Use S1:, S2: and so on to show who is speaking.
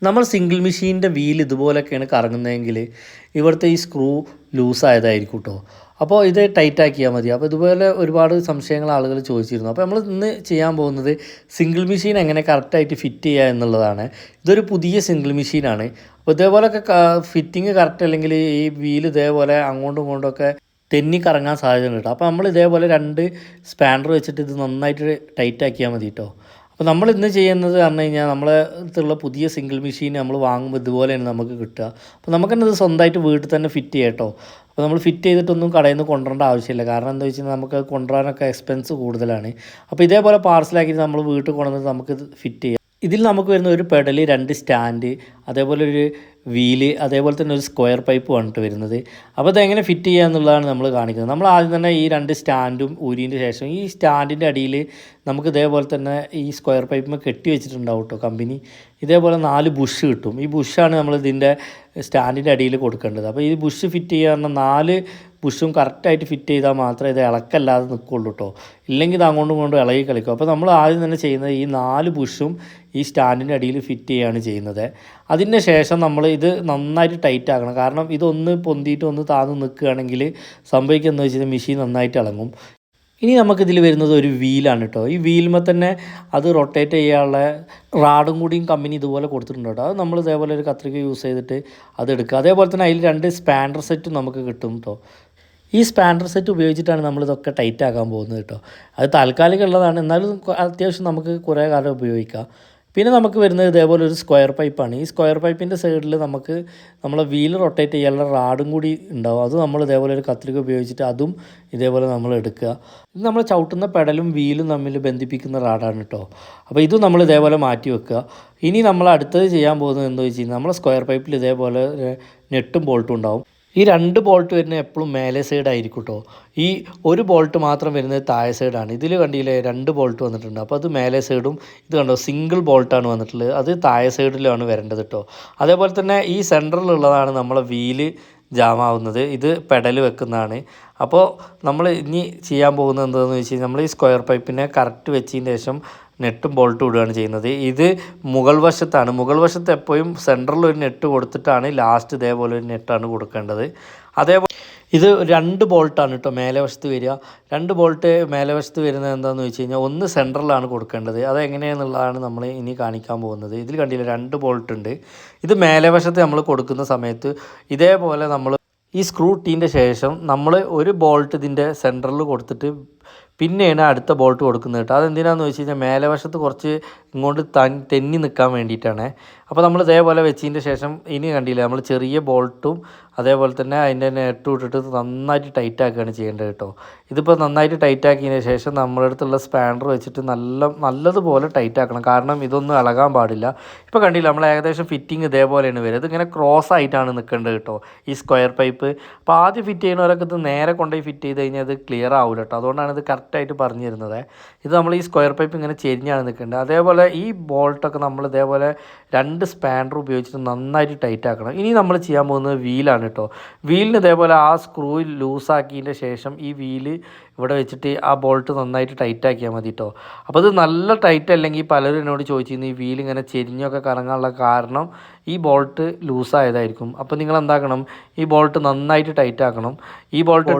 S1: നമ്മൾ സിംഗിൾ മെഷീൻ്റെ വീൽ ഇതുപോലൊക്കെയാണ് കറങ്ങുന്നതെങ്കിൽ ഇവിടുത്തെ ഈ സ്ക്രൂ ലൂസായതായിരിക്കും കേട്ടോ. അപ്പോൾ ഇത് ടൈറ്റ് ആക്കിയാൽ മതി. അപ്പോൾ ഇതുപോലെ ഒരുപാട് സംശയങ്ങൾ ആളുകൾ ചോദിച്ചിരുന്നു. അപ്പോൾ നമ്മൾ ഇന്ന് ചെയ്യാൻ പോകുന്നത് സിംഗിൾ മെഷീൻ എങ്ങനെ കറക്റ്റായിട്ട് ഫിറ്റ് ചെയ്യുക എന്നുള്ളതാണ്. ഇതൊരു പുതിയ സിംഗിൾ മെഷീനാണ്. അപ്പോൾ ഇതേപോലെയൊക്കെ ഫിറ്റിങ് കറക്റ്റ് അല്ലെങ്കിൽ ഈ വീൽ ഇതേപോലെ അങ്ങോട്ടും ഇങ്ങോട്ടുമൊക്കെ തെന്നി കറങ്ങാൻ സാധ്യതയുണ്ട് കേട്ടോ. അപ്പോൾ നമ്മൾ ഇതേപോലെ 2 സ്പാനർ വെച്ചിട്ട് ഇത് നന്നായിട്ട് ടൈറ്റ് ആക്കിയാൽ മതി കേട്ടോ. അപ്പോൾ നമ്മൾ ഇന്ന് ചെയ്യുന്നത് പറഞ്ഞു കഴിഞ്ഞാൽ നമ്മളെ അടുത്തുള്ള പുതിയ സിംഗിൾ മെഷീൻ നമ്മൾ വാങ്ങുമ്പോൾ ഇതുപോലെയാണ് നമുക്ക് കിട്ടുക. അപ്പോൾ നമുക്ക് തന്നെ ഇത് സ്വന്തമായിട്ട് വീട്ടിൽ തന്നെ ഫിറ്റ് ചെയ്യാം കേട്ടോ. അപ്പോൾ നമ്മൾ ഫിറ്റ് ചെയ്തിട്ടൊന്നും കടയിൽ നിന്ന് കൊണ്ടുവരേണ്ട ആവശ്യമില്ല. കാരണം എന്താ വെച്ച് കഴിഞ്ഞാൽ നമുക്ക് കൊണ്ടുവരാനൊക്കെ എക്സ്പെൻസ് കൂടുതലാണ്. അപ്പോൾ ഇതേപോലെ പാർസലാക്കിയിട്ട് നമ്മൾ വീട്ടിൽ കൊണ്ടുവന്നിട്ട് നമുക്ക് ഫിറ്റ് ചെയ്യാം. ഇതിൽ നമുക്ക് വരുന്ന ഒരു പെഡൽ, 2 സ്റ്റാൻഡ്, അതേപോലെ ഒരു വീല്, അതേപോലെ തന്നെ ഒരു സ്ക്വയർ പൈപ്പ് വന്നിട്ട് വരുന്നത്. അപ്പോൾ അതെങ്ങനെ ഫിറ്റ് ചെയ്യുക എന്നുള്ളതാണ് നമ്മൾ കാണിക്കുന്നത്. നമ്മൾ ആദ്യം തന്നെ ഈ 2 സ്റ്റാൻഡും ഊരിയതിൻ്റെ ശേഷം ഈ സ്റ്റാൻഡിൻ്റെ അടിയിൽ നമുക്ക് ഇതേപോലെ തന്നെ ഈ സ്ക്വയർ പൈപ്പിൽ കെട്ടി വെച്ചിട്ടുണ്ടാവും കേട്ടോ കമ്പനി. ഇതേപോലെ 4 ബുഷ് കിട്ടും. ഈ ബുഷാണ് നമ്മൾ ഇതിൻ്റെ സ്റ്റാൻഡിൻ്റെ അടിയിൽ കൊടുക്കേണ്ടത്. അപ്പോൾ ഈ ബുഷ് ഫിറ്റ് ചെയ്യാൻ 4 ബുഷും കറക്റ്റായിട്ട് ഫിറ്റ് ചെയ്താൽ മാത്രമേ ഇത് ഇളക്കല്ലാതെ നിൽക്കുള്ളൂ കേട്ടോ. ഇല്ലെങ്കിൽ ഇത് അങ്ങോട്ടും ഇങ്ങോട്ടും ഇളകി കളിക്കും. അപ്പോൾ നമ്മൾ ആദ്യം തന്നെ ചെയ്യുന്നത് ഈ 4 ബുഷും ഈ സ്റ്റാൻഡിൻ്റെ അടിയിൽ ഫിറ്റ് ചെയ്യുകയാണ് ചെയ്യുന്നത്. അതിന് ശേഷം നമ്മൾ ഇത് നന്നായിട്ട് ടൈറ്റ് ആക്കണം. കാരണം ഇതൊന്ന് പൊന്തിയിട്ട് ഒന്ന് താന്ന് നിൽക്കുകയാണെങ്കിൽ സംഭവിക്കുന്നത് വെച്ച് കഴിഞ്ഞാൽ മെഷീൻ നന്നായിട്ട് ഇളകും. ഇനി നമുക്കിതിൽ വരുന്നത് ഒരു വീലാണ് കേട്ടോ. ഈ വീലുമ്പോൾ തന്നെ അത് റൊട്ടേറ്റ് ചെയ്യാനുള്ള റാഡും കൂടിയും കമ്പനി ഇതുപോലെ കൊടുത്തിട്ടുണ്ട് കേട്ടോ. അത് നമ്മൾ ഇതേപോലെ ഒരു കത്രിക യൂസ് ചെയ്തിട്ട് അത് എടുക്കുക. അതേപോലെ തന്നെ അതിൽ 2 സ്പാൻഡർ സെറ്റും നമുക്ക് കിട്ടും കേട്ടോ. ഈ സ്പാൻഡർ സെറ്റ് ഉപയോഗിച്ചിട്ടാണ് നമ്മളിതൊക്കെ ടൈറ്റ് ആക്കാൻ പോകുന്നത് കേട്ടോ. അത് താൽക്കാലികമുള്ളതാണ്, എന്നാലും അത്യാവശ്യം നമുക്ക് കുറേ കാലം ഉപയോഗിക്കാം. പിന്നെ നമുക്ക് വരുന്നത് ഇതേപോലെ ഒരു സ്ക്വയർ പൈപ്പാണ്. ഈ സ്ക്വയർ പൈപ്പിൻ്റെ സൈഡിൽ നമുക്ക് നമ്മളെ വീൽ റൊട്ടേറ്റ് ചെയ്യാനുള്ള റാഡും കൂടി ഉണ്ടാവും. അത് നമ്മൾ ഇതേപോലെ ഒരു കത്രിക ഉപയോഗിച്ചിട്ട് അതും ഇതേപോലെ നമ്മൾ എടുക്കുക. ഇത് നമ്മൾ ചവിട്ടുന്ന പെഡലും വീലും തമ്മിൽ ബന്ധിപ്പിക്കുന്ന റാഡാണ് കേട്ടോ. അപ്പോൾ ഇതും നമ്മൾ ഇതേപോലെ മാറ്റി വെക്കുക. ഇനി നമ്മൾ അടുത്തത് ചെയ്യാൻ പോകുന്നത് എന്താ വെച്ച് കഴിഞ്ഞാൽ നമ്മളെ സ്ക്വയർ പൈപ്പിൽ ഇതേപോലെ നെട്ടും ബോൾട്ടും ഉണ്ടാവും. ഈ 2 ബോൾട്ട് വരുന്നത് എപ്പോഴും മേലെ സൈഡായിരിക്കും കേട്ടോ. ഈ ഒരു ബോൾട്ട് മാത്രം വരുന്നത് താഴെ സൈഡാണ്. ഇതിൽ കണ്ടില്ലേ 2 ബോൾട്ട് വന്നിട്ടുണ്ട്. അപ്പോൾ അത് മേലെ സൈഡും, ഇത് കണ്ടോ സിംഗിൾ ബോൾട്ടാണ് വന്നിട്ടുള്ളത്, അത് താഴെ സൈഡിലാണ് വരേണ്ടത് കേട്ടോ. അതേപോലെ തന്നെ ഈ സെൻറ്ററിലുള്ളതാണ് നമ്മളെ വീല് ജാമാവുന്നത്. ഇത് പെഡൽ വെക്കുന്നതാണ്. അപ്പോൾ നമ്മൾ ഇനി ചെയ്യാൻ പോകുന്നത് എന്താണെന്ന് വെച്ച് കഴിഞ്ഞാൽ നമ്മൾ ഈ സ്ക്വയർ പൈപ്പിനെ കറക്റ്റ് വെച്ചതിന് ശേഷം നെട്ടും ബോൾട്ടും ഇടുകയാണ് ചെയ്യുന്നത്. ഇത് മുകൾ വശത്താണ്. മുകൾ വശത്ത് എപ്പോഴും സെൻറ്ററിൽ ഒരു നെട്ട് കൊടുത്തിട്ടാണ് ലാസ്റ്റ് ഇതേപോലെ ഒരു നെറ്റാണ് കൊടുക്കേണ്ടത്. അതേപോലെ ഇത് 2 ബോൾട്ടാണ് കേട്ടോ മേലെ വശത്ത് വരിക. 2 ബോൾട്ട് മേലെ വശത്ത് വരുന്നത് എന്താണെന്ന് വെച്ച് കഴിഞ്ഞാൽ ഒന്ന് സെൻറ്ററിലാണ് കൊടുക്കേണ്ടത്. അതെങ്ങനെയാണെന്നുള്ളതാണ് നമ്മൾ ഇനി കാണിക്കാൻ പോകുന്നത്. ഇതിൽ കണ്ടില്ല 2 ബോൾട്ട് ഉണ്ട്. ഇത് മേലെ വശത്ത് നമ്മൾ കൊടുക്കുന്ന സമയത്ത് ഇതേപോലെ നമ്മൾ ഈ സ്ക്രൂ ഇട്ടതിൻ്റെ ശേഷം നമ്മൾ ഒരു ബോൾട്ട് ഇതിൻ്റെ സെൻറ്ററിൽ കൊടുത്തിട്ട് പിന്നെയാണ് അടുത്ത ബോൾട്ട് കൊടുക്കുന്നത് കേട്ടോ. അതെന്തിനാണെന്ന് വെച്ച് കഴിഞ്ഞാൽ മേലെ വശത്ത് കുറച്ച് ഇങ്ങോട്ട് തെന്നി നിൽക്കാൻ വേണ്ടിയിട്ടാണ്. അപ്പോൾ നമ്മൾ ഇതേപോലെ വെച്ചതിൻ്റെ ശേഷം ഇനി കണ്ടില്ല നമ്മൾ ചെറിയ ബോൾട്ടും അതേപോലെ തന്നെ അതിൻ്റെ നെട്ടും ഇട്ടിട്ട് നന്നായിട്ട് ടൈറ്റ് ആക്കുകയാണ് ചെയ്യേണ്ടത് കേട്ടോ. ഇതിപ്പോൾ നന്നായിട്ട് ടൈറ്റ് ആക്കിയതിന് ശേഷം നമ്മുടെ അടുത്തുള്ള സ്പാനർ വെച്ചിട്ട് നല്ലതുപോലെ ടൈറ്റ് ആക്കണം. കാരണം ഇതൊന്നും ഇളകാൻ പാടില്ല. ഇപ്പോൾ കണ്ടില്ല നമ്മൾ ഏകദേശം ഫിറ്റിങ് ഇതേപോലെയാണ് വരിക. ഇതിങ്ങനെ ക്രോസ് ആയിട്ടാണ് നിൽക്കേണ്ടത് കേട്ടോ ഈ സ്ക്വയർ പൈപ്പ്. അപ്പോൾ ആദ്യം ഫിറ്റ് ചെയ്യുന്നവരൊക്കെ ഇത് നേരെ കൊണ്ടുപോയി ഫിറ്റ് ചെയ്ത് കഴിഞ്ഞാൽ അത് ക്ലിയർ ആവില്ല കേട്ടോ. അതുകൊണ്ടാണ് ഇത് കറക്റ്റായിട്ട് പറഞ്ഞു തരുന്നത്. ഇത് നമ്മൾ ഈ സ്ക്വയർ പൈപ്പ് ഇങ്ങനെ ചെരിഞ്ഞാണ് നിൽക്കേണ്ടത്. അതേപോലെ ഈ ബോൾട്ടൊക്കെ നമ്മൾ ഇതേപോലെ 2 സ്പാനർ ഉപയോഗിച്ചിട്ട് നന്നായിട്ട് ടൈറ്റ് ആക്കണം. ഇനി നമ്മൾ ചെയ്യാൻ പോകുന്നത് വീലാണ് കേട്ടോ. വീലിന് ഇതേപോലെ ആ സ്ക്രൂ ലൂസാക്കിയതിൻ്റെ ശേഷം ഈ വീല് ഇവിടെ വെച്ചിട്ട് ആ ബോൾട്ട് നന്നായിട്ട് ടൈറ്റ് ആക്കിയാൽ മതി കേട്ടോ. അപ്പോൾ ഇത് നല്ല ടൈറ്റ് അല്ലെങ്കിൽ പലരും എന്നോട് ചോദിച്ചിരുന്നു ഈ വീൽ ഇങ്ങനെ ചെരിഞ്ഞൊക്കെ കറങ്ങാനുള്ള കാരണം ഈ ബോൾട്ട് ലൂസായതായിരിക്കും. അപ്പോൾ നിങ്ങൾ എന്താക്കണം, ഈ ബോൾട്ട് നന്നായിട്ട് ടൈറ്റ് ആക്കണം. ഈ ബോൾട്ട്